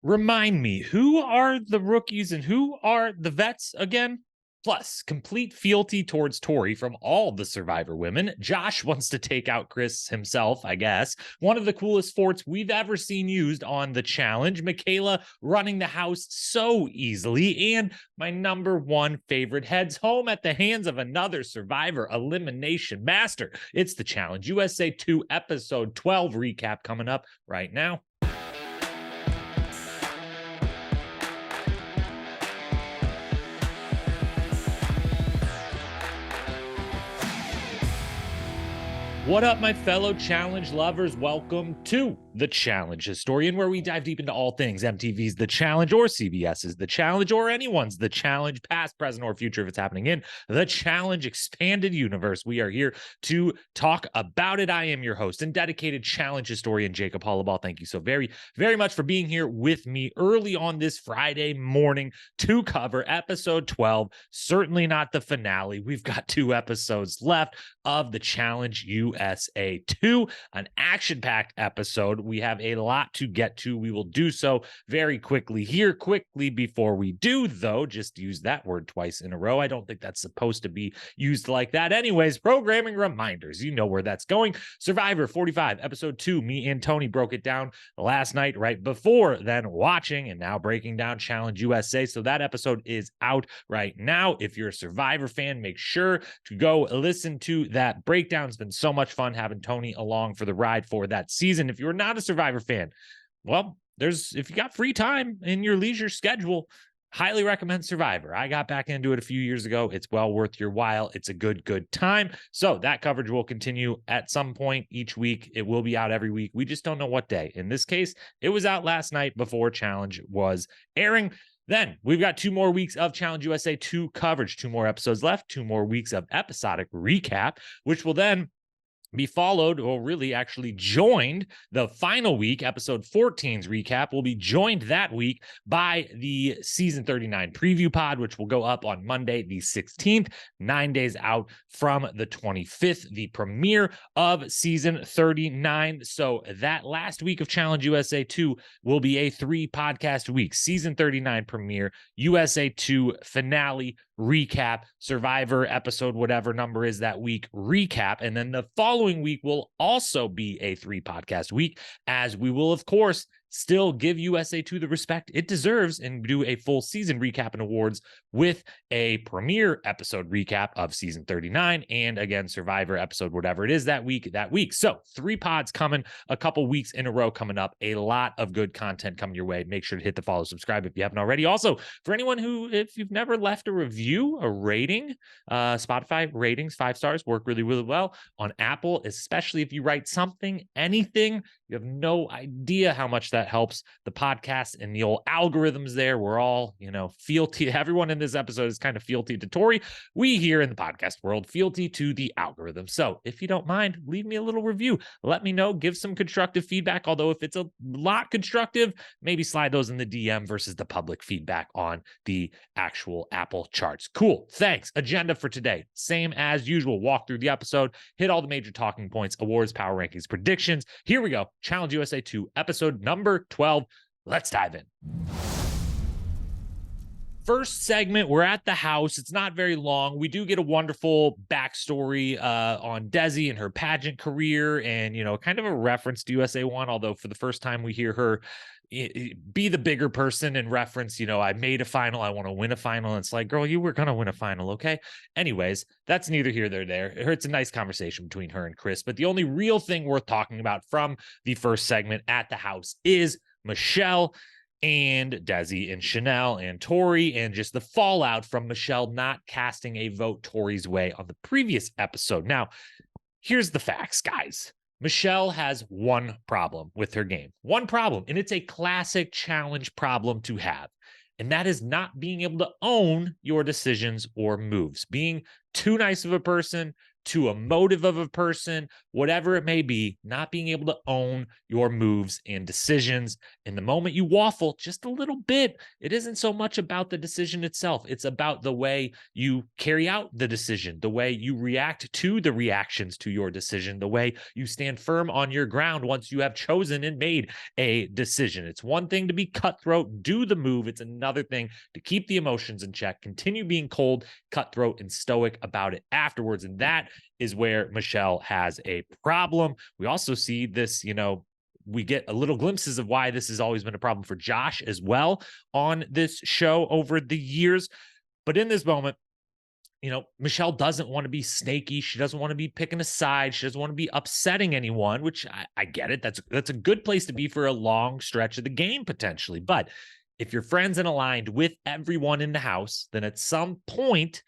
Remind me, who are the rookies and who are the vets again? Plus, complete fealty towards Tori from all the Survivor women. Josh wants to take out Chris himself, I guess. One of the coolest forts we've ever seen used on the challenge. Michaela running the house so easily. And my number one favorite heads home at the hands of another Survivor Elimination Master. It's the Challenge USA 2 Episode 12 recap coming up right now. What up, my fellow challenge lovers? Welcome to The Challenge Historian, where we dive deep into all things MTV's The Challenge or CBS's The Challenge or anyone's The Challenge, past, present, or future if it's happening in The Challenge expanded universe. We are here to talk about it. I am your host and dedicated challenge historian, Jacob Hollabaugh. Thank you so very, very much for being here with me early on this Friday morning to cover episode 12. Certainly not the finale. We've got 2 episodes left of The Challenge USA 2, an action-packed episode. We have a lot to get to. We will do so very quickly here. Quickly before we do, though, just use that word twice in a row. I don't think that's supposed to be used like that. Anyways, programming reminders. You know where that's going. Survivor 45, episode 2. Me and Tony broke it down last night right before then watching and now breaking down Challenge USA. So that episode is out right now. If you're a Survivor fan, make sure to go listen to that breakdown. It's been so much fun having Tony along for the ride for that season. If you're not a Survivor fan, well, if you got free time in your leisure schedule, highly recommend Survivor. I got back into it a few years ago. It's well worth your while. It's a good time. So that coverage will continue at some point each week. It will be out every week. We just don't know what day. In this case, it was out last night before Challenge was airing. Then we've got 2 more weeks of Challenge USA 2 coverage, 2 more episodes left, 2 more weeks of episodic recap, which will then be followed, or really actually joined, the final week, episode 14's recap will be joined that week by the season 39 preview pod, which will go up on Monday, the 16th, 9 days out from the 25th, the premiere of season 39. So that last week of Challenge USA 2 will be a 3 podcast week: season 39 premiere, USA 2 finale, recap, Survivor episode, whatever number is that week, recap. And then the following week will also be a 3 podcast week, as we will, of course, still give USA 2 the respect it deserves and do a full season recap and awards with a premiere episode recap of season 39 and again Survivor episode, whatever it is that week. So 3 pods coming a couple weeks in a row coming up. A lot of good content coming your way. Make sure to hit the follow, subscribe if you haven't already. Also, for anyone who, if you've never left a review, a rating, Spotify ratings, 5 stars work really, really well. On Apple, especially if you write something, anything, you have no idea how much that helps the podcast and the old algorithms there. We're all, fealty. Everyone in this episode is kind of fealty to Tori. We here in the podcast world, fealty to the algorithm. So if you don't mind, leave me a little review. Let me know. Give some constructive feedback. Although if it's a lot constructive, maybe slide those in the DM versus the public feedback on the actual Apple charts. Cool. Thanks. Agenda for today. Same as usual. Walk through the episode, hit all the major talking points, awards, power rankings, predictions. Here we go. Challenge USA 2, episode number 12. Let's dive in. First segment, we're at the house. It's not very long. We do get a wonderful backstory on Desi and her pageant career and, kind of a reference to USA 1, although for the first time we hear her be the bigger person and reference, I made a final, I want to win a final. And it's like, girl, you were going to win a final, okay? Anyways, that's neither here nor there. It's a nice conversation between her and Chris, but the only real thing worth talking about from the first segment at the house is Michele and Desi and Chanel and Tori, and just the fallout from Michele not casting a vote Tori's way on the previous episode. Now, here's the facts, guys. Michele has one problem with her game. One problem, and it's a classic challenge problem to have. And that is not being able to own your decisions or moves. Being too nice of a person, to a motive of a person, whatever it may be, not being able to own your moves and decisions. And the moment you waffle just a little bit, it isn't so much about the decision itself. It's about the way you carry out the decision, the way you react to the reactions to your decision, the way you stand firm on your ground once you have chosen and made a decision. It's one thing to be cutthroat, do the move. It's another thing to keep the emotions in check, continue being cold, cutthroat, and stoic about it afterwards. And that is where Michele has a problem. We also see this, we get a little glimpses of why this has always been a problem for Josh as well on this show over the years. But in this moment, Michele doesn't want to be snaky. She doesn't want to be picking a side. She doesn't want to be upsetting anyone, which I get it. That's a good place to be for a long stretch of the game, potentially. But if you're friends and aligned with everyone in the house, then at some point,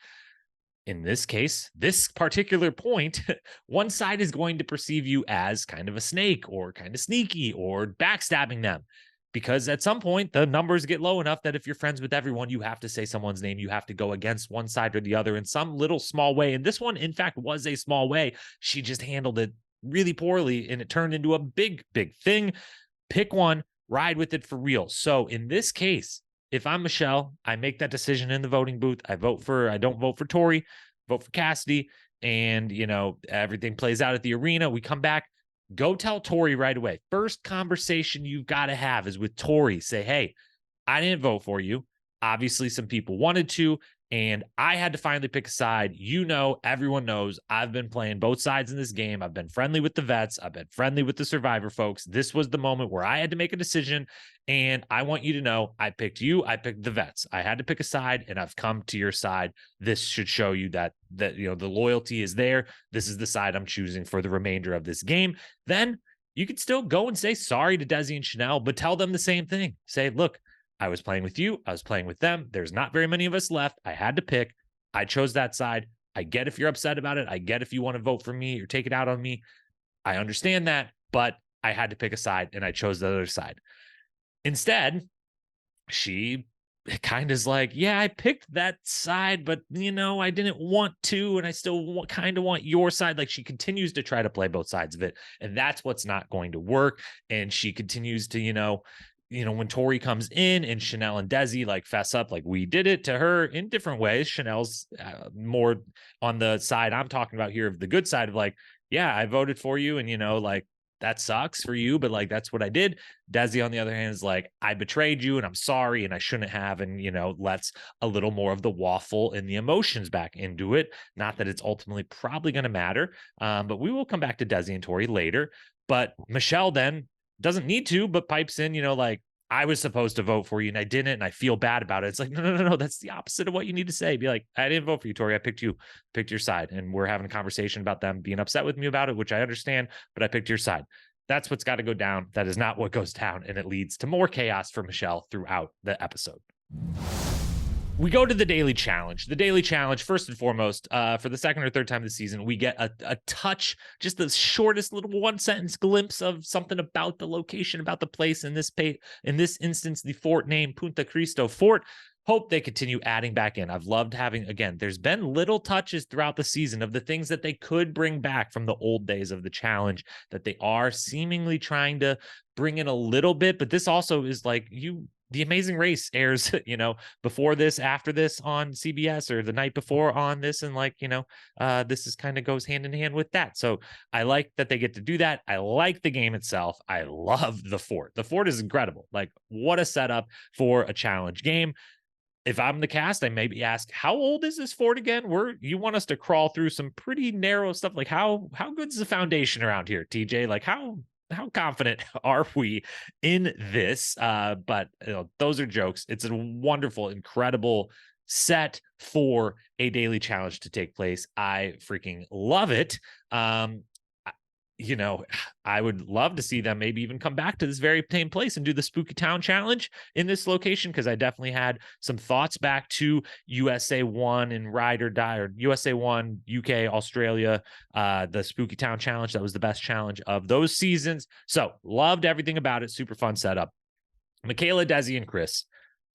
in this case, this particular point, one side is going to perceive you as kind of a snake or kind of sneaky or backstabbing them. Because at some point, the numbers get low enough that if you're friends with everyone, you have to say someone's name. You have to go against one side or the other in some little small way. And this one, in fact, was a small way. She just handled it really poorly, and it turned into a big, big thing. Pick one, ride with it for real. So in this case, if I'm Michele, I make that decision in the voting booth. I don't vote for Tori, vote for Cassidy, and everything plays out at the arena. We come back. Go tell Tori right away. First conversation you've got to have is with Tori. Say, hey, I didn't vote for you. Obviously, some people wanted to, and I had to finally pick a side. Everyone knows I've been playing both sides in this game. I've been friendly with the vets. I've been friendly with the Survivor folks. This was the moment where I had to make a decision, and I want you to know I picked you. I picked the vets. I had to pick a side, and I've come to your side. This should show you that the loyalty is there. This is the side I'm choosing for the remainder of this game. Then you could still go and say sorry to Desi and Chanel, but tell them the same thing. Say, look, I was playing with you. I was playing with them. There's not very many of us left. I had to pick. I chose that side. I get if you're upset about it. I get if you want to vote for me or take it out on me. I understand that, but I had to pick a side, and I chose the other side. Instead, she kind of is like, yeah, I picked that side, but I didn't want to, and I still kind of want your side. Like, she continues to try to play both sides of it, and that's what's not going to work. And she continues to, when Tori comes in and Chanel and Desi like fess up, like we did it to her in different ways. Chanel's more on the side I'm talking about here of the good side of like, yeah, I voted for you, and like that sucks for you, but like that's what I did. Desi on the other hand is like, I betrayed you and I'm sorry and I shouldn't have, and lets a little more of the waffle and the emotions back into it. Not that it's ultimately probably going to matter, but we will come back to Desi and Tori later. But Michele then doesn't need to, but pipes in, like, I was supposed to vote for you and I didn't, and I feel bad about it. It's like, no. That's the opposite of what you need to say. Be like, I didn't vote for you, Tori. I picked you, picked your side. And we're having a conversation about them being upset with me about it, which I understand, but I picked your side. That's what's got to go down. That is not what goes down. And it leads to more chaos for Michele throughout the episode. We go to the daily challenge. The daily challenge, first and foremost, for the second or third time this season, we get a touch, just the shortest little one-sentence glimpse of something about the location, about the place. In this instance, the fort named Punta Cristo Fort. Hope they continue adding back in. I've loved having, again, there's been little touches throughout the season of the things that they could bring back from the old days of the challenge that they are seemingly trying to bring in a little bit. But this also is like the Amazing Race airs, before this, after this on CBS, or the night before on this. And this is kind of goes hand in hand with that. So I like that they get to do that. I like the game itself. I love the fort. The fort is incredible. Like, what a setup for a challenge game. If I'm the cast, I maybe ask, how old is this fort again? You want us to crawl through some pretty narrow stuff. Like, how good's the foundation around here, TJ? Like, how confident are we in this? But those are jokes. It's a wonderful, incredible set for a daily challenge to take place. I freaking love it. I would love to see them maybe even come back to this very same place and do the Spooky Town Challenge in this location, because I definitely had some thoughts back to USA 1 and Ride or Die, or USA 1, UK, Australia, the Spooky Town Challenge. That was the best challenge of those seasons. So loved everything about it. Super fun setup. Michaela, Desi, and Chris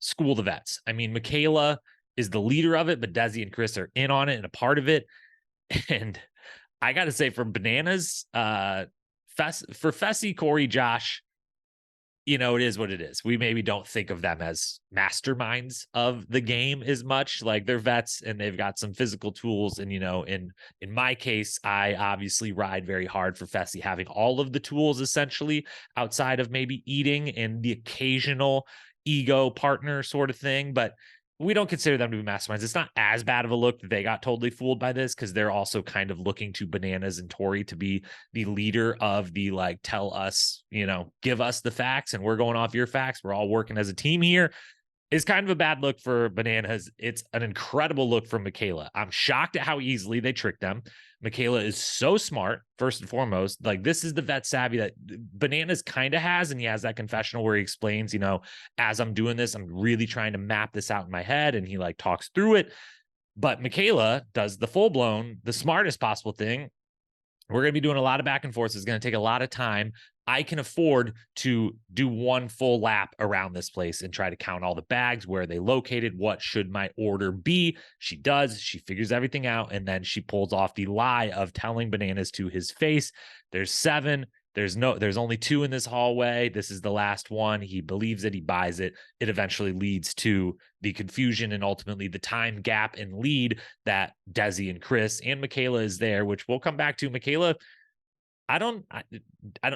school the vets. I mean, Michaela is the leader of it, but Desi and Chris are in on it and a part of it. And I got to say, from Bananas, for Fessy, Corey, Josh, it is what it is. We maybe don't think of them as masterminds of the game as much. Like, they're vets and they've got some physical tools. And, in my case, I obviously ride very hard for Fessy having all of the tools essentially outside of maybe eating and the occasional ego partner sort of thing. But we don't consider them to be masterminds. It's not as bad of a look that they got totally fooled by this, because they're also kind of looking to Bananas and Tori to be the leader of the, like, tell us, give us the facts and we're going off your facts. We're all working as a team here. Is kind of a bad look for Bananas. It's an incredible look from Michaela. I'm shocked at how easily they tricked them. Michaela is so smart, first and foremost. Like, this is the vet savvy that Bananas kind of has. And he has that confessional where he explains, as I'm doing this, I'm really trying to map this out in my head. And he, like, talks through it. But Michaela does the full-blown, the smartest possible thing. We're going to be doing a lot of back and forth. It's going to take a lot of time. I can afford to do one full lap around this place and try to count all the bags, where are they located, what should my order be. She does. She figures everything out, and then she pulls off the lie of telling Bananas to his face, there's 7. There's only 2 in this hallway. This is the last one. He believes it. He buys it. It eventually leads to the confusion and ultimately the time gap and lead that Desi and Chris and Michaela is there, which we'll come back to. Michaela,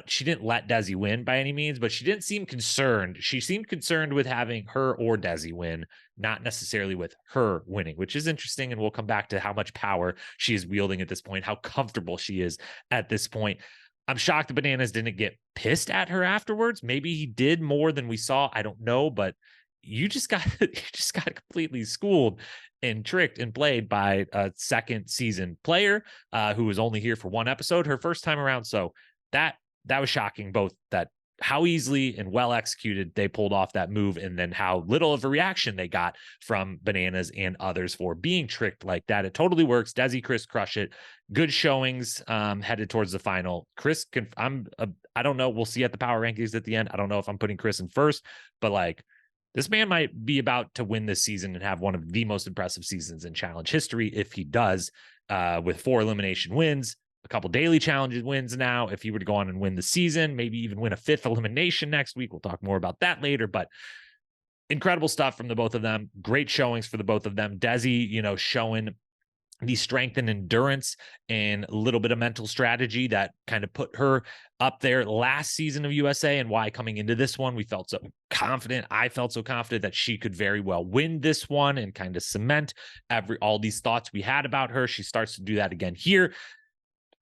she didn't let Desi win by any means, but she didn't seem concerned. She seemed concerned with having her or Desi win, not necessarily with her winning, which is interesting. And we'll come back to how much power she is wielding at this point, how comfortable she is at this point. I'm shocked the Bananas didn't get pissed at her afterwards. Maybe he did more than we saw. I don't know, but you just got completely schooled and tricked and played by a second season player who was only here for one episode, her first time around. So that was shocking, both that how easily and well executed they pulled off that move, and then how little of a reaction they got from Bananas and others for being tricked like that. It totally works. Desi, Chris crush it. Good showings headed towards the final. Chris, I don't know. We'll see at the power rankings at the end. I don't know if I'm putting Chris in first, but like, this man might be about to win this season and have one of the most impressive seasons in challenge history if he does, with 4 elimination wins, a couple daily challenges wins now. If he were to go on and win the season, maybe even win a 5th elimination next week. We'll talk more about that later, but incredible stuff from the both of them. Great showings for the both of them. Desi, showing the strength and endurance and a little bit of mental strategy that kind of put her up there last season of USA, and why coming into this one, we felt so confident. I felt so confident that she could very well win this one and kind of cement all these thoughts we had about her. She starts to do that again here.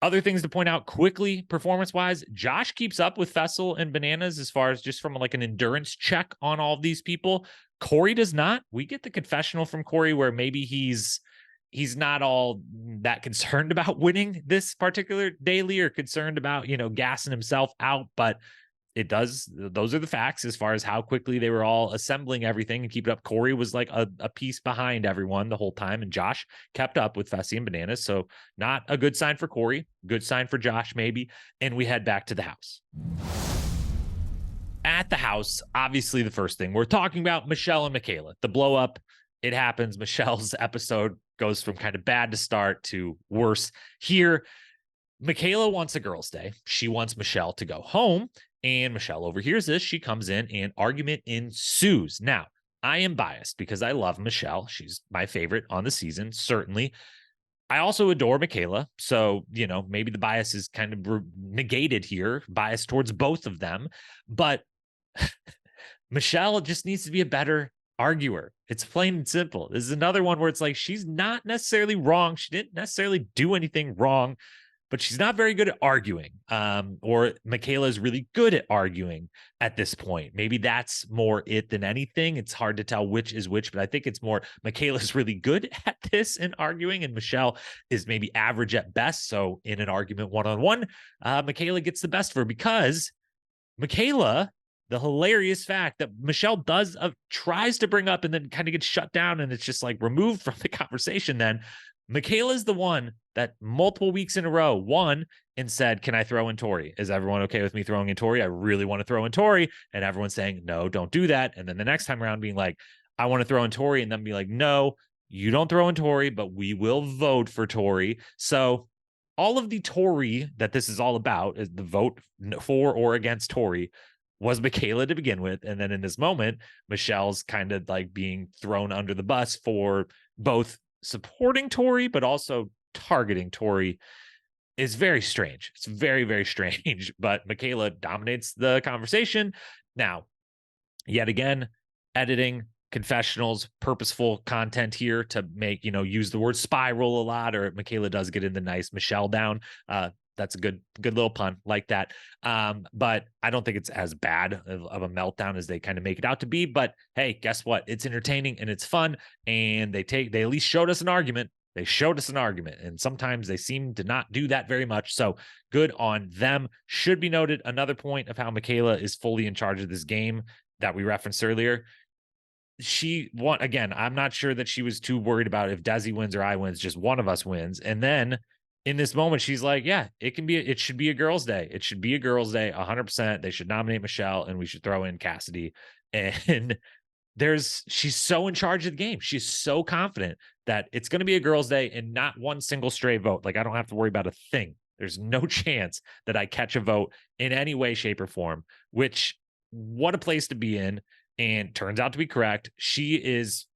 Other things to point out quickly, performance-wise, Josh keeps up with Fessel and Bananas as far as just from like an endurance check on all of these people. Corey does not. We get the confessional from Corey where maybe he's not all that concerned about winning this particular daily, or concerned about, gassing himself out, but those are the facts as far as how quickly they were all assembling everything and keep it up. Corey was like a piece behind everyone the whole time, and Josh kept up with Fessy and Bananas. So not a good sign for Corey, good sign for Josh maybe. And we head back to the house. At the house, obviously the first thing we're talking about, Michele and Michaela, the blow up. It happens. Michelle's episode goes from kind of bad to start to worse here. Michaela wants a girls' day. She wants Michele to go home, and Michele overhears this. She comes in and argument ensues. Now, I am biased because I love Michele. She's my favorite on the season, certainly. I also adore Michaela. So, maybe the bias is kind of negated here, bias towards both of them. But Michele just needs to be a better arguer. It's plain and simple. This is another one where it's like, she's not necessarily wrong. She didn't necessarily do anything wrong, but she's not very good at arguing. Or Michaela is really good at arguing at this point. Maybe that's more it than anything. It's hard to tell which is which, but I think it's more Michaela's really good at this in arguing, and Michele is maybe average at best. So in an argument one-on-one, Michaela gets the best for her, because Michaela, the hilarious fact that Michele tries to bring up and then kind of gets shut down, and it's just like removed from the conversation. Then Michaela is the one that multiple weeks in a row won and said, can I throw in Tori? Is everyone okay with me throwing in Tori? I really want to throw in Tori. And everyone's saying, no, don't do that. And then the next time around being like, I want to throw in Tori, and then be like, no, you don't throw in Tori, but we will vote for Tori. So all of the Tori that this is all about, is the vote for or against Tori, was Michaela to begin with. And then in this moment, Michelle's kind of like being thrown under the bus for both supporting Tori, but also targeting Tori. Is very strange. It's very, very strange. But Michaela dominates the conversation. Now, yet again, editing, confessionals, purposeful content here to make, use the word spiral a lot, or Michaela does get in the nice Michele down. That's a good little pun like that. But I don't think it's as bad of a meltdown as they kind of make it out to be. But hey, guess what? It's entertaining and it's fun. And they at least showed us an argument. They showed us an argument, and sometimes they seem to not do that very much. So good on them. Should be noted, another point of how Michaela is fully in charge of this game that we referenced earlier. She won again. I'm not sure that she was too worried about if Desi wins or I wins, just one of us wins. And then in this moment, she's like, yeah, it should be a girls' day. It should be a girls' day 100%. They should nominate Michele and we should throw in Cassidy. And she's so in charge of the game. She's so confident that it's going to be a girls' day and not one single stray vote. Like, I don't have to worry about a thing. There's no chance that I catch a vote in any way, shape, or form, which what a place to be in. And turns out to be correct. She's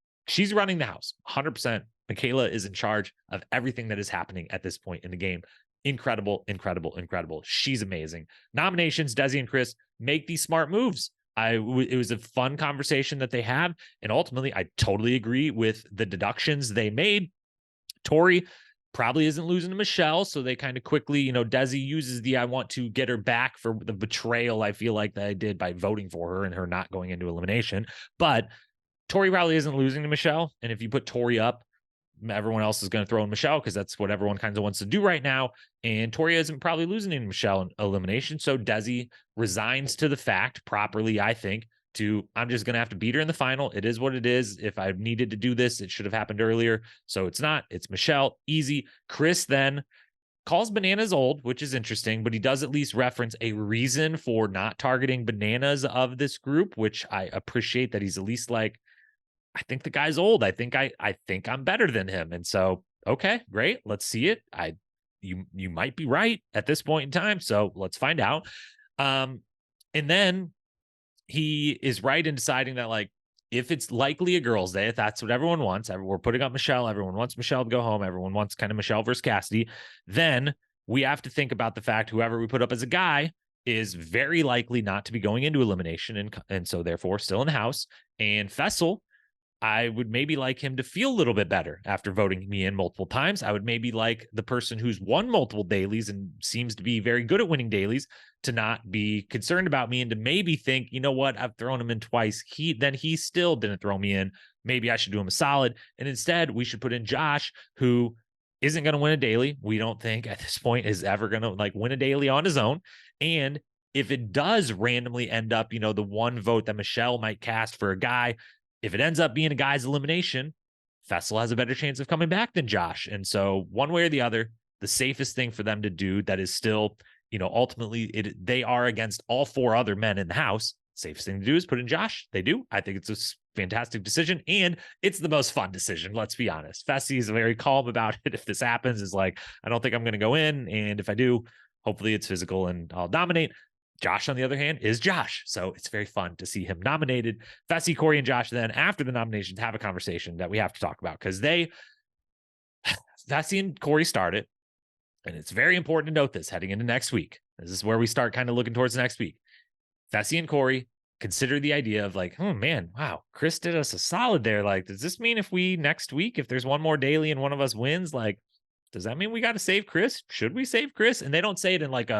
running the house 100%. Michaela is in charge of everything that is happening at this point in the game. Incredible, incredible, incredible. She's amazing. Nominations, Desi and Chris make these smart moves. It was a fun conversation that they had. And ultimately, I totally agree with the deductions they made. Tori probably isn't losing to Michele. So they kind of quickly, Desi uses I want to get her back for the betrayal I feel like that I did by voting for her and her not going into elimination. But Tori probably isn't losing to Michele. And if you put Tori up, everyone else is going to throw in Michele because that's what everyone kind of wants to do right now. And Tori isn't probably losing in Michele in elimination. So Desi resigns to the fact properly, I think, I'm just going to have to beat her in the final. It is what it is. If I needed to do this, it should have happened earlier. So it's not. It's Michele. Easy. Chris then calls Bananas old, which is interesting, but he does at least reference a reason for not targeting Bananas of this group, which I appreciate that he's at least like, I think the guy's old. I think I'm better than him. And so, okay, great. Let's see it. You might be right at this point in time. So let's find out. And then he is right in deciding that, like, if it's likely a girls' day, if that's what everyone wants, we're putting up Michele, everyone wants Michele to go home, everyone wants kind of Michele versus Cassidy, then we have to think about the fact whoever we put up as a guy is very likely not to be going into elimination and so therefore still in the house. And Fessel, I would maybe like him to feel a little bit better after voting me in multiple times. I would maybe like the person who's won multiple dailies and seems to be very good at winning dailies to not be concerned about me and to maybe think, you know what, I've thrown him in twice. He still didn't throw me in. Maybe I should do him a solid. And instead, we should put in Josh, who isn't going to win a daily. We don't think at this point is ever going to win a daily on his own. And if it does randomly end up, the one vote that Michele might cast for a guy, if it ends up being a guy's elimination, Fessel has a better chance of coming back than Josh. And so one way or the other, the safest thing for them to do that is still, ultimately they are against all four other men in the house. Safest thing to do is put in Josh. They do. I think it's a fantastic decision. And it's the most fun decision. Let's be honest. Fessy is very calm about it. If this happens, is like, I don't think I'm going to go in. And if I do, hopefully it's physical and I'll dominate. Josh, on the other hand, is Josh. So it's very fun to see him nominated. Fessy, Corey, and Josh then, after the nominations, have a conversation that we have to talk about because Fessy and Corey started. And it's very important to note this heading into next week. This is where we start kind of looking towards next week. Fessy and Corey consider the idea of like, oh man, wow, Chris did us a solid there. Like, does this mean if next week, if there's one more daily and one of us wins, like, does that mean we got to save Chris? Should we save Chris? And they don't say it in like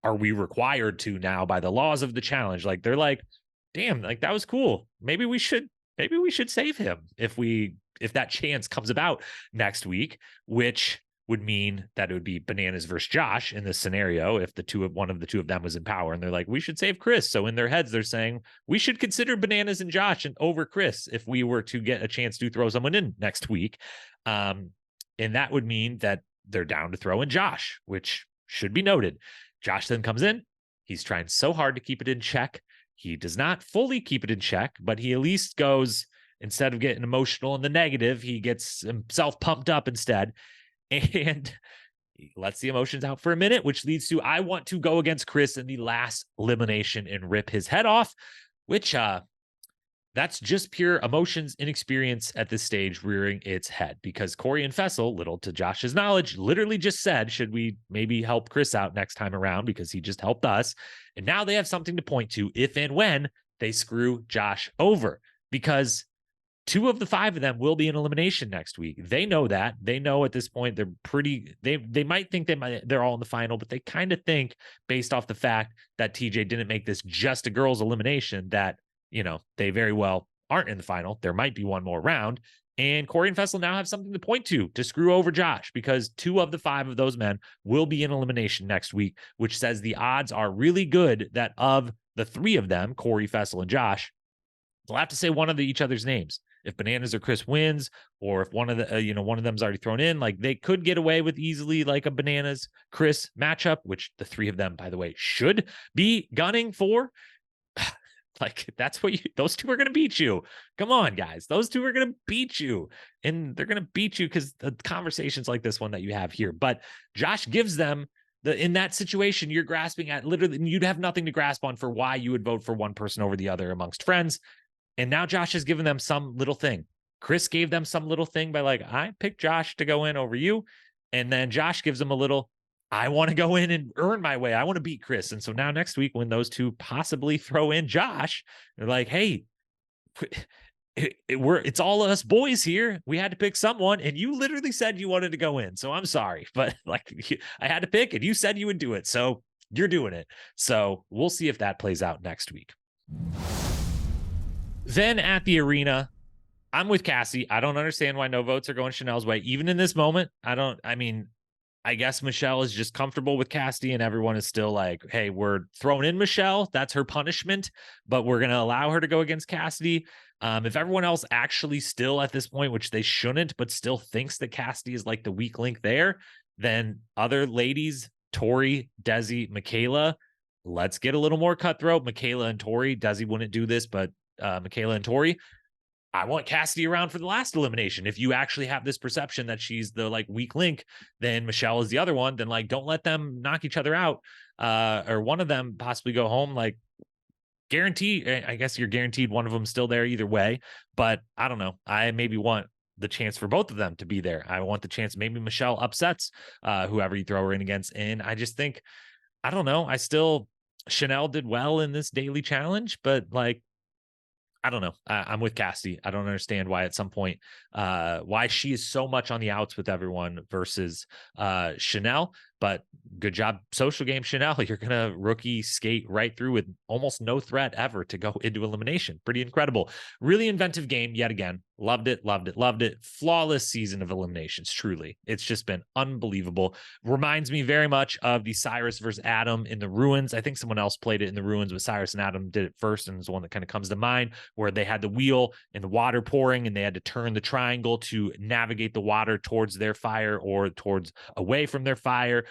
are we required to now by the laws of the challenge? Like, they're like, damn, like that was cool. Maybe we should save him if that chance comes about next week, which would mean that it would be Bananas versus Josh in this scenario if one of the two of them was in power. And they're like, we should save Chris. So in their heads, they're saying we should consider Bananas and Josh and over Chris if we were to get a chance to throw someone in next week. And that would mean that they're down to throw in Josh, which should be noted. Josh then comes in. He's trying so hard to keep it in check. He does not fully keep it in check, but he at least goes, instead of getting emotional in the negative, he gets himself pumped up instead. And he lets the emotions out for a minute, which leads to, I want to go against Chris in the last elimination and rip his head off, which that's just pure emotions, inexperience at this stage rearing its head, because Corey and Fessel, little to Josh's knowledge, literally just said, should we maybe help Chris out next time around, because he just helped us. And now they have something to point to if and when they screw Josh over, because 2 of the 5 of them will be in elimination next week. They know that. They know at this point they're pretty, they might think they're all in the final, but they kind of think, based off the fact that TJ didn't make this just a girls elimination, that, you know, they very well aren't in the final. There might be one more round. And Corey and Fessel now have something to point to screw over Josh, because 2 of the 5 of those men will be in elimination next week, which says the odds are really good that of the 3 of them, Corey, Fessel, and Josh, they'll have to say one of each other's names. If Bananas or Chris wins, or if one of the, one of them's already thrown in, like they could get away with easily like a Bananas Chris matchup, which the 3 of them, by the way, should be gunning for. Like, that's what those 2 are going to beat you. Come on, guys. Those 2 are going to beat you. And they're going to beat you because the conversations like this one that you have here. But Josh gives them in that situation, you're grasping at literally, you'd have nothing to grasp on for why you would vote for one person over the other amongst friends. And now Josh has given them some little thing. Chris gave them some little thing by like, I picked Josh to go in over you. And then Josh gives them a little, I want to go in and earn my way. I want to beat Chris. And so now next week, when those 2 possibly throw in Josh, they're like, hey, it's all us boys here. We had to pick someone, and you literally said you wanted to go in. So I'm sorry, but like I had to pick, and you said you would do it. So you're doing it. So we'll see if that plays out next week. Then at the arena, I'm with Cassie. I don't understand why no votes are going Chanel's way. Even in this moment, I guess Michele is just comfortable with Cassidy, and everyone is still like, hey, we're throwing in Michele. That's her punishment, but we're going to allow her to go against Cassidy. If everyone else actually still at this point, which they shouldn't, but still thinks that Cassidy is like the weak link there, then other ladies, Tori, Desi, Michaela, let's get a little more cutthroat. Michaela and Tori, Desi wouldn't do this, but Michaela and Tori, I want Cassidy around for the last elimination. If you actually have this perception that she's the like weak link, then Michele is the other one. Then like, don't let them knock each other out, or one of them possibly go home. Like, guarantee, I guess you're guaranteed one of them still there either way. But I don't know. I maybe want the chance for both of them to be there. I want the chance maybe Michele upsets whoever you throw her in against. And I just think, I don't know. Chanel did well in this daily challenge, but like, I don't know. I'm with Cassidy. I don't understand why at some point, why she is so much on the outs with everyone versus Chanel. But good job, social game, Chanel. You're going to rookie skate right through with almost no threat ever to go into elimination. Pretty incredible. Really inventive game yet again. Loved it, loved it, loved it. Flawless season of eliminations, truly. It's just been unbelievable. Reminds me very much of the Cyrus versus Adam in the Ruins. I think someone else played it in the Ruins, but Cyrus and Adam did it first, and it's the one that kind of comes to mind, where they had the wheel and the water pouring, and they had to turn the triangle to navigate the water towards their fire or towards away from their fire.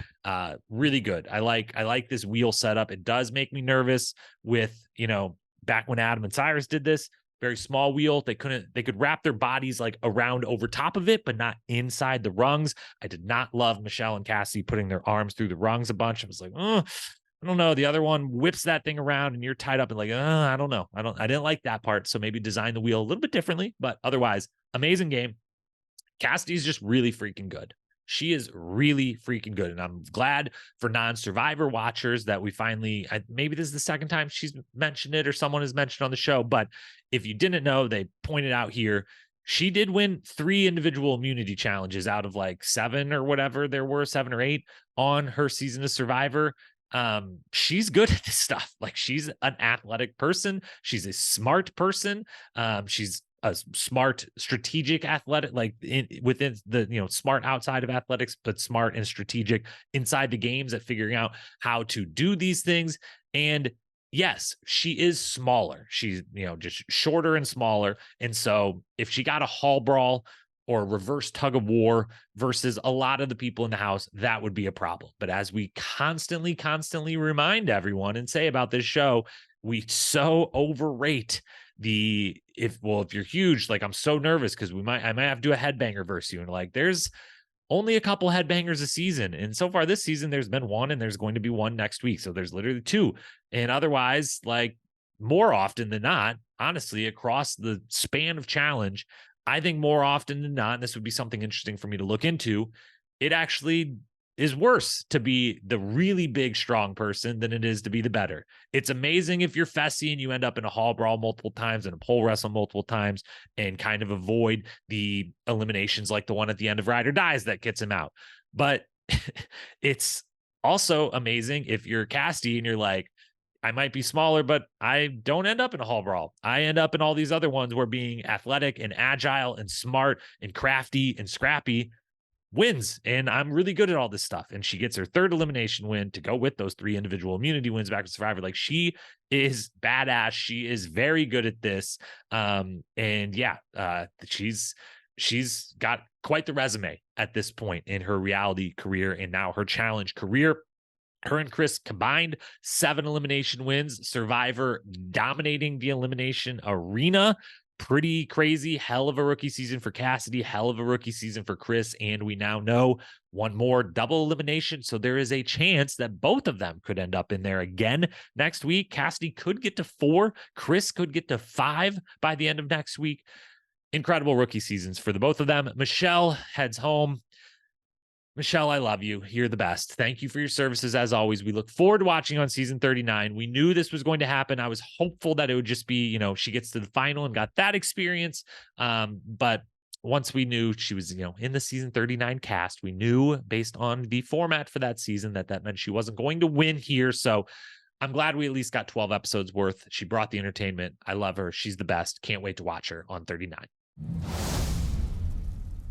Really good. I like this wheel setup. It does make me nervous with, back when Adam and Cyrus did this, very small wheel. They could wrap their bodies like around over top of it, but not inside the rungs. I did not love Michele and Cassie putting their arms through the rungs a bunch. I was like, oh, I don't know. The other one whips that thing around and you're tied up and like, I don't know. I didn't like that part. So maybe design the wheel a little bit differently, but otherwise amazing game. Cassidy's just really freaking good. She is really freaking good. And I'm glad for non-Survivor watchers that we finally, maybe this is the second time she's mentioned it or someone has mentioned on the show, but if you didn't know, they pointed out here, she did win 3 individual immunity challenges out of like 7 or whatever there were, 7 or 8 on her season of Survivor. She's good at this stuff. Like, she's an athletic person. She's a smart person. She's a smart, strategic athletic, like within the, smart outside of athletics, but smart and strategic inside the games at figuring out how to do these things. And yes, she is smaller. She's, just shorter and smaller. And so if she got a hall brawl or reverse tug of war versus a lot of the people in the house, that would be a problem. But as we constantly remind everyone and say about this show, we so overrate if you're huge, like I'm so nervous because I might have to do a headbanger versus you. And like, there's only a couple headbangers a season. And so far this season, there's been one and there's going to be one next week. So there's literally two. And otherwise, like more often than not, honestly, across the span of challenge, I think more often than not, and this would be something interesting for me to look into, it actually is worse to be the really big, strong person than it is to be the better. It's amazing if you're Fessy and you end up in a hall brawl multiple times and a pole wrestle multiple times and kind of avoid the eliminations like the one at the end of Ride or Dies that gets him out. But it's also amazing if you're Cassidy and you're like, I might be smaller, but I don't end up in a hall brawl. I end up in all these other ones where being athletic and agile and smart and crafty and scrappy wins. And I'm really good at all this stuff. And she gets her third elimination win to go with those 3 individual immunity wins back to Survivor. Like, she is badass. She is very good at this. And yeah, she's got quite the resume at this point in her reality career and now her challenge career. Her and Chris combined 7 elimination wins. Survivor dominating the elimination arena. Pretty crazy. Hell of a rookie season for Cassidy. Hell of a rookie season for Chris. And we now know one more double elimination. So there is a chance that both of them could end up in there again next week. Cassidy could get to 4. Chris could get to 5 by the end of next week. Incredible rookie seasons for the both of them. Michele heads home. Michele, I love you. You're the best. Thank you for your services as always. We look forward to watching on season 39. We knew this was going to happen. I was hopeful that it would just be, she gets to the final and got that experience. But once we knew she was, in the season 39 cast, we knew based on the format for that season that meant she wasn't going to win here. So I'm glad we at least got 12 episodes worth. She brought the entertainment. I love her. She's the best. Can't wait to watch her on 39.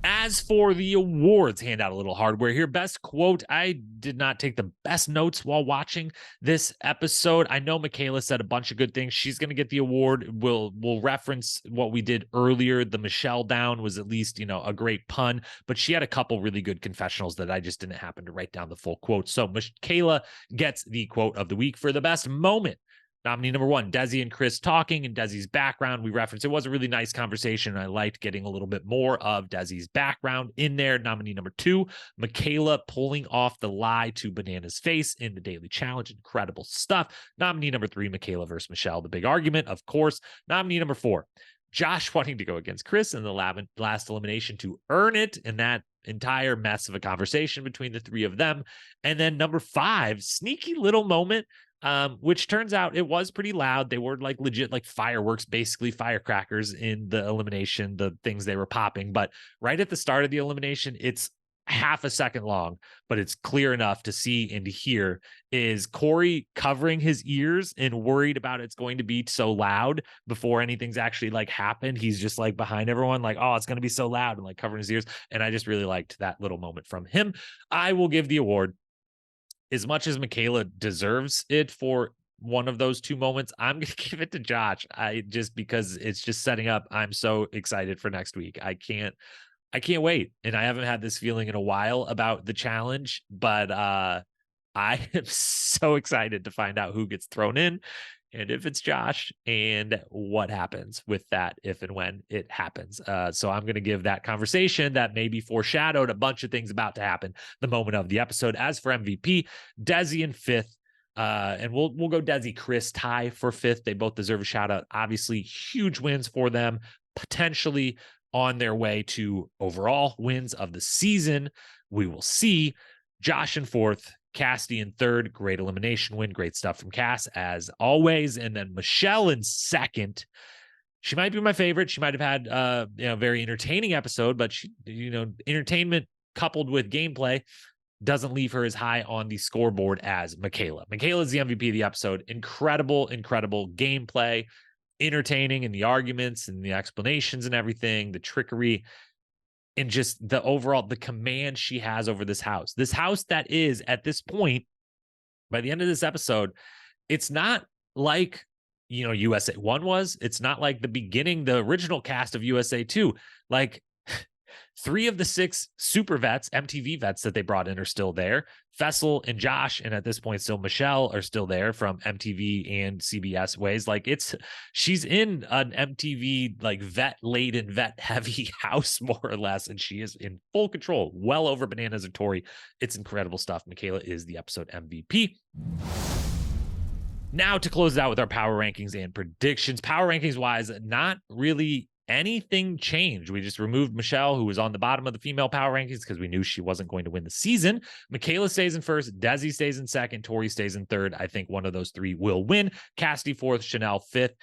As for the awards, hand out a little hardware here. Best quote. I did not take the best notes while watching this episode. I know Michaela said a bunch of good things. She's going to get the award. We'll reference what we did earlier. The Michele down was at least, a great pun, but she had a couple really good confessionals that I just didn't happen to write down the full quote. So Michaela gets the quote of the week for the best moment. Nominee number 1, Desi and Chris talking, and Desi's background. We referenced it was a really nice conversation. And I liked getting a little bit more of Desi's background in there. Nominee number 2, Michaela pulling off the lie to Banana's face in the Daily Challenge. Incredible stuff. Nominee number 3, Michaela versus Michele, the big argument, of course. Nominee number 4, Josh wanting to go against Chris in the last elimination to earn it, and that entire mess of a conversation between the 3 of them. And then number 5, sneaky little moment, which turns out it was pretty loud. They were like legit, like fireworks, basically firecrackers in the elimination, the things they were popping. But right at the start of the elimination, it's half a second long, but it's clear enough to see and to hear, is Corey covering his ears and worried about it's going to be so loud before anything's actually like happened. He's just like behind everyone, like, oh, it's going to be so loud, and like covering his ears. And I just really liked that little moment from him. I will give the award, as much as Michaela deserves it for one of those 2 moments, I'm going to give it to Josh. Because it's just setting up. I'm so excited for next week. I can't wait. And I haven't had this feeling in a while about the challenge, but I am so excited to find out who gets thrown in and if it's Josh and what happens with that, if and when it happens. So I'm going to give that conversation that maybe foreshadowed a bunch of things about to happen the moment of the episode. As for MVP, Desi in 5th. And we'll go Desi Chris tie for 5th. They both deserve a shout out. Obviously, huge wins for them, potentially on their way to overall wins of the season. We will see. Josh in 4th, Cassidy in 3rd, great elimination win, great stuff from Cass as always. And then Michele in 2nd. She might be my favorite. She might have had a very entertaining episode, but she, entertainment coupled with gameplay doesn't leave her as high on the scoreboard as Michaela. Michaela is the MVP of the episode. Incredible gameplay, entertaining in the arguments and the explanations and everything, the trickery, and just the overall, the command she has over this house that is, at this point, by the end of this episode, it's not like, USA 1 was. It's not like the beginning, the original cast of USA 2. Like, 3 of the 6 super vets, MTV vets that they brought in are still there. Fessel and Josh, and at this point, still Michele, are still there from MTV and CBS ways. Like, she's in an MTV, like, vet laden, vet heavy house, more or less, and she is in full control, well over Bananas and Tori. It's incredible stuff. Michaela is the episode MVP. Now to close it out with our power rankings and predictions. Power rankings wise, not really anything changed. We just removed Michele, who was on the bottom of the female power rankings because we knew she wasn't going to win the season. Michaela stays in first. Desi stays in second. Tori stays in third. I think one of those 3 will win. Cassidy fourth. Chanel fifth.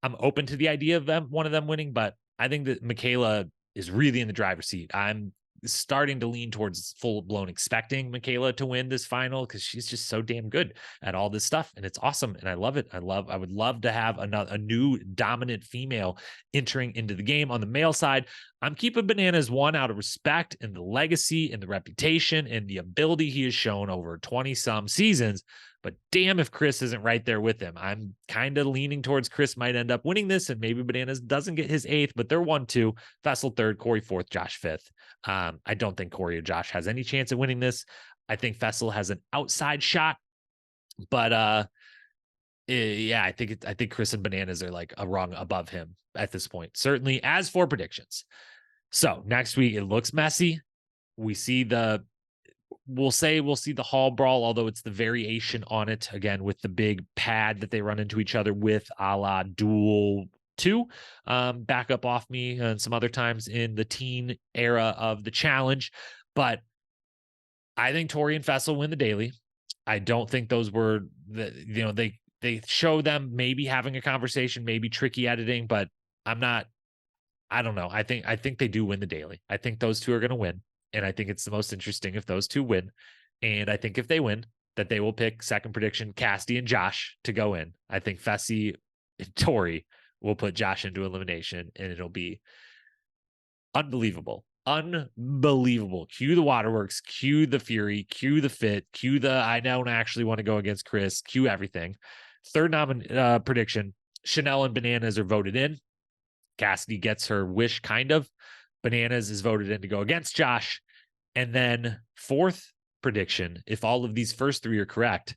I'm open to the idea of one of them winning, but I think that Michaela is really in the driver's seat. I'm starting to lean towards full-blown expecting Michaela to win this final because she's just so damn good at all this stuff, and it's awesome, and I love it. I would love to have a new dominant female entering into the game. On the male side, I'm keeping Bananas 1 out of respect and the legacy and the reputation and the ability he has shown over 20-some seasons. But damn if Chris isn't right there with him. I'm kind of leaning towards Chris might end up winning this, and maybe Bananas doesn't get his 8th, but they're 1-2. Fessel 3rd, Corey 4th, Josh 5th. I don't think Corey or Josh has any chance of winning this. I think Fessel has an outside shot, but yeah, I think Chris and Bananas are like a rung above him at this point. Certainly. As for predictions, so next week it looks messy. We'll see the hall brawl, although it's the variation on it again with the big pad that they run into each other with, a la Duel 2, back up off me, and some other times in the teen era of the challenge. But I think Tori and Fessel win the daily. I don't think those were they show them maybe having a conversation, maybe tricky editing, but I don't know. I think they do win the daily. I think those 2 are going to win. And I think it's the most interesting if those 2 win. And I think if they win, that they will pick, second prediction, Cassidy and Josh to go in. I think Fessy and Tori will put Josh into elimination, and it'll be unbelievable. Unbelievable. Cue the waterworks, cue the fury, cue the fit, cue the I don't actually want to go against Chris, cue everything. Third prediction, Chanel and Bananas are voted in. Cassidy gets her wish, kind of. Bananas is voted in to go against Josh. And then 4th prediction, if all of these first 3 are correct,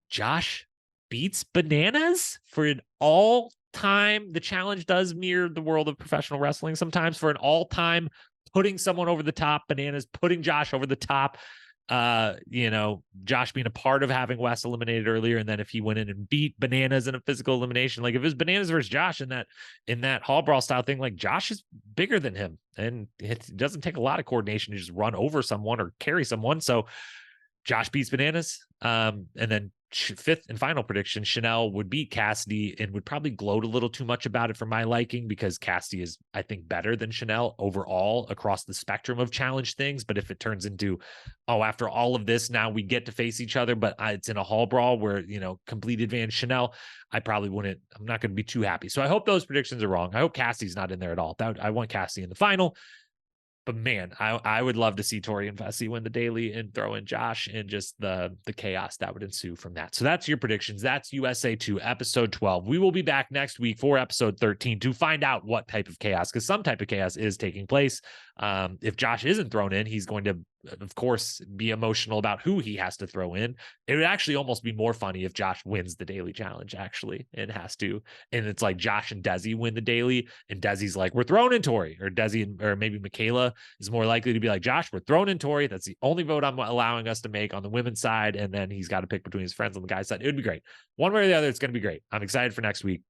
Josh beats Bananas for an all-time, the challenge does mirror the world of professional wrestling sometimes, for an all-time putting someone over the top, Bananas putting Josh over the top. Josh being a part of having Wes eliminated earlier, and then if he went in and beat Bananas in a physical elimination, like if it was Bananas versus Josh in that hall brawl style thing, like Josh is bigger than him, and it doesn't take a lot of coordination to just run over someone or carry someone. So Josh beats Bananas. And then 5th and final prediction, Chanel would beat Cassidy and would probably gloat a little too much about it for my liking, because Cassidy is, I think, better than Chanel overall across the spectrum of challenge things. But if it turns into, after all of this, now we get to face each other, but it's in a hall brawl where, complete advantage Chanel, I'm not going to be too happy. So I hope those predictions are wrong. I hope Cassidy's not in there at all. I want Cassidy in the final. But man, I would love to see Tori and Fessy win the daily and throw in Josh, and just the chaos that would ensue from that. So that's your predictions. That's USA 2, episode 12. We will be back next week for episode 13 to find out what type of chaos, because some type of chaos is taking place. If Josh isn't thrown in, he's going to, of course, be emotional about who he has to throw in. It would actually almost be more funny if Josh wins the daily challenge, actually, and it's like Josh and Desi win the daily, and Desi's like, we're throwing in Tori, or Desi, or maybe Michaela is more likely to be like, Josh, we're throwing in Tori. That's the only vote I'm allowing us to make on the women's side. And then he's got to pick between his friends on the guy's side. It would be great. One way or the other, it's going to be great. I'm excited for next week.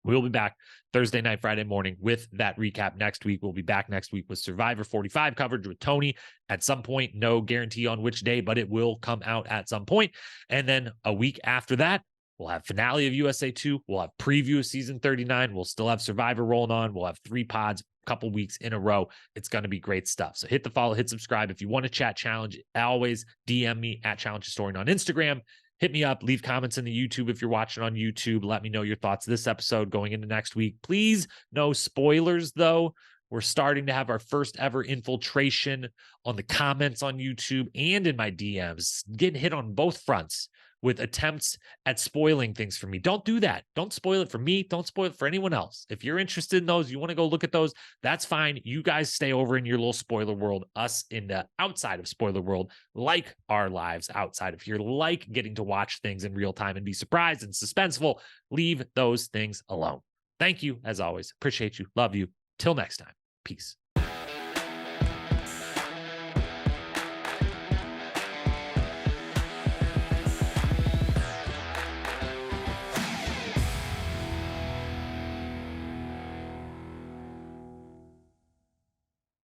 We'll be back Thursday night, Friday morning with that recap next week. We'll be back next week with Survivor 45 coverage with Tony at some point. No guarantee on which day, but it will come out at some point. And then a week after that, we'll have finale of USA 2. We'll have preview of season 39. We'll still have Survivor rolling on. We'll have 3 pods, couple weeks in a row. It's going to be great stuff. So hit the follow, hit subscribe. If you want to chat challenge, always DM me at Challenge Historian on Instagram. Hit me up, leave comments in the YouTube if you're watching on YouTube. Let me know your thoughts this episode going into next week. Please, no spoilers though. We're starting to have our first ever infiltration on the comments on YouTube and in my DMs, getting hit on both fronts with attempts at spoiling things for me. Don't do that. Don't spoil it for me. Don't spoil it for anyone else. If you're interested in those, you want to go look at those, that's fine. You guys stay over in your little spoiler world. Us in the outside of spoiler world, like our lives outside of here, like getting to watch things in real time and be surprised and suspenseful. Leave those things alone. Thank you, as always. Appreciate you. Love you. Till next time. Peace.